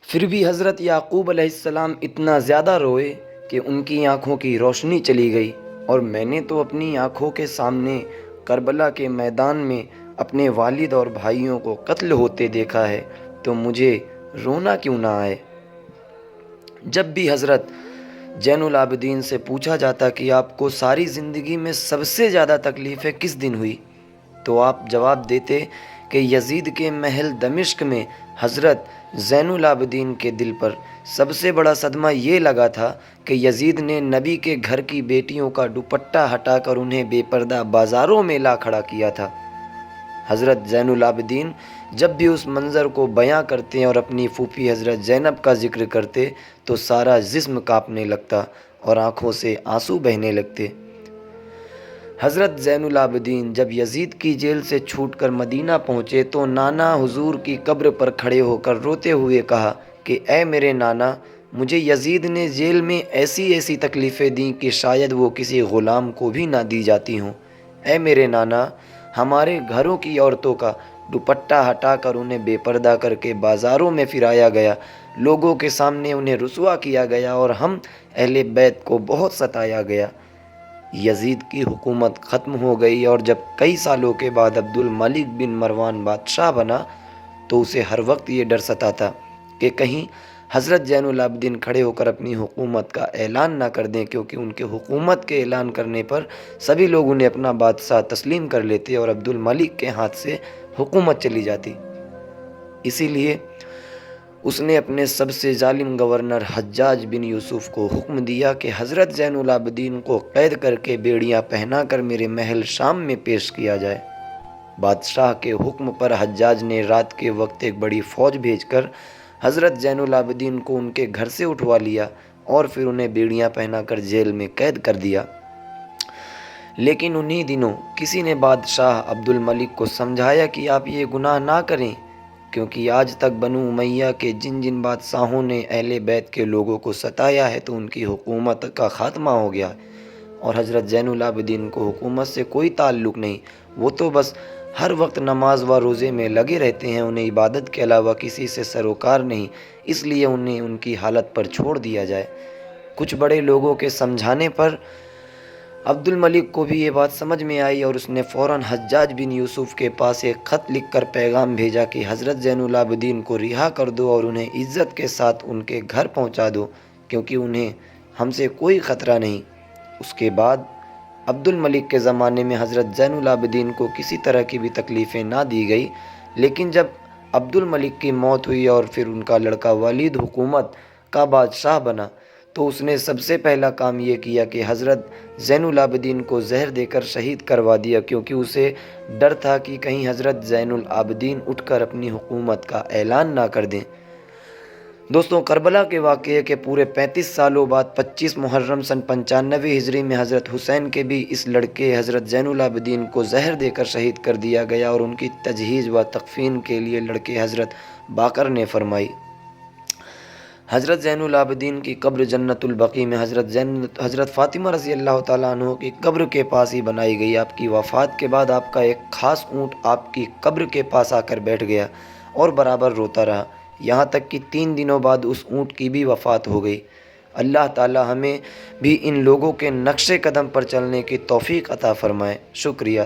پھر بھی حضرت یعقوب علیہ السلام اتنا زیادہ روئے کہ ان کی آنکھوں کی روشنی چلی گئی، اور میں نے تو اپنی آنکھوں کے سامنے کربلا کے میدان میں اپنے والد اور بھائیوں کو قتل ہوتے دیکھا ہے، تو مجھے رونا کیوں نہ آئے؟ جب بھی حضرت زین العابدین سے پوچھا جاتا کہ آپ کو ساری زندگی میں سب سے زیادہ تکلیفیں کس دن ہوئی، تو آپ جواب دیتے کہ یزید کے محل دمشق میں حضرت زین العابدین کے دل پر سب سے بڑا صدمہ یہ لگا تھا کہ یزید نے نبی کے گھر کی بیٹیوں کا دوپٹہ ہٹا کر انہیں بے پردہ بازاروں میں لا کھڑا کیا تھا۔ حضرت زین العابدین جب بھی اس منظر کو بیاں کرتے اور اپنی پھوپھی حضرت زینب کا ذکر کرتے تو سارا جسم کانپنے لگتا اور آنکھوں سے آنسو بہنے لگتے۔ حضرت زین العابدین جب یزید کی جیل سے چھوٹ کر مدینہ پہنچے تو نانا حضور کی قبر پر کھڑے ہو کر روتے ہوئے کہا کہ اے میرے نانا، مجھے یزید نے جیل میں ایسی ایسی تکلیفیں دیں کہ شاید وہ کسی غلام کو بھی نہ دی جاتی ہوں۔ اے میرے نانا، ہمارے گھروں کی عورتوں کا دوپٹہ ہٹا کر انہیں بے پردہ کر کے بازاروں میں پھرایا گیا، لوگوں کے سامنے انہیں رسوا کیا گیا اور ہم اہل بیت کو بہت ستایا گیا۔ یزید کی حکومت ختم ہو گئی اور جب کئی سالوں کے بعد عبد الملک بن مروان بادشاہ بنا تو اسے ہر وقت یہ ڈر ستاتا کہ کہیں حضرت زین العابدین کھڑے ہو کر اپنی حکومت کا اعلان نہ کر دیں، کیونکہ ان کے حکومت کے اعلان کرنے پر سبھی لوگ انہیں اپنا بادشاہ تسلیم کر لیتے اور عبد الملک کے ہاتھ سے حکومت چلی جاتی۔ اسی لیے اس نے اپنے سب سے ظالم گورنر حجاج بن یوسف کو حکم دیا کہ حضرت زین العابدین کو قید کر کے بیڑیاں پہنا کر میرے محل شام میں پیش کیا جائے۔ بادشاہ کے حکم پر حجاج نے رات کے وقت ایک بڑی فوج بھیج کر حضرت زین العابدین کو ان کے گھر سے اٹھوا لیا اور پھر انہیں بیڑیاں پہنا کر جیل میں قید کر دیا۔ لیکن انہی دنوں کسی نے بادشاہ عبد الملک کو سمجھایا کہ آپ یہ گناہ نہ کریں، کیونکہ آج تک بنو امیہ کے جن جن بادشاہوں نے اہل بیت کے لوگوں کو ستایا ہے تو ان کی حکومت کا خاتمہ ہو گیا، اور حضرت زین العابدین کو حکومت سے کوئی تعلق نہیں، وہ تو بس ہر وقت نماز و روزے میں لگے رہتے ہیں، انہیں عبادت کے علاوہ کسی سے سروکار نہیں، اس لیے انہیں ان کی حالت پر چھوڑ دیا جائے۔ کچھ بڑے لوگوں کے سمجھانے پر عبد الملک کو بھی یہ بات سمجھ میں آئی اور اس نے فوراً حجاج بن یوسف کے پاس ایک خط لکھ کر پیغام بھیجا کہ حضرت زین العابدین کو رہا کر دو اور انہیں عزت کے ساتھ ان کے گھر پہنچا دو، کیونکہ انہیں ہم سے کوئی خطرہ نہیں۔ اس کے بعد عبد الملک کے زمانے میں حضرت زین العابدین کو کسی طرح کی بھی تکلیفیں نہ دی گئی، لیکن جب عبد الملک کی موت ہوئی اور پھر ان کا لڑکا ولید حکومت کا بادشاہ بنا تو اس نے سب سے پہلا کام یہ کیا کہ حضرت زین العابدین کو زہر دے کر شہید کروا دیا، کیونکہ اسے ڈر تھا کہ کہیں حضرت زین العابدین اٹھ کر اپنی حکومت کا اعلان نہ کر دیں۔ دوستوں، کربلا کے واقعے کے پورے 35 سالوں بعد 25 محرم سن 95 ہجری میں حضرت حسین کے بھی اس لڑکے حضرت زین العابدین کو زہر دے کر شہید کر دیا گیا اور ان کی تجہیز و تکفین کے لیے لڑکے حضرت باقر نے فرمائی۔ حضرت زین العابدین کی قبر جنت البقیع میں حضرت فاطمہ رضی اللہ تعالیٰ عنہ کی قبر کے پاس ہی بنائی گئی۔ آپ کی وفات کے بعد آپ کا ایک خاص اونٹ آپ کی قبر کے پاس آ کر بیٹھ گیا اور برابر روتا رہا، یہاں تک کہ 3 دنوں بعد اس اونٹ کی بھی وفات ہو گئی۔ اللہ تعالیٰ ہمیں بھی ان لوگوں کے نقش قدم پر چلنے کی توفیق عطا فرمائے۔ شکریہ۔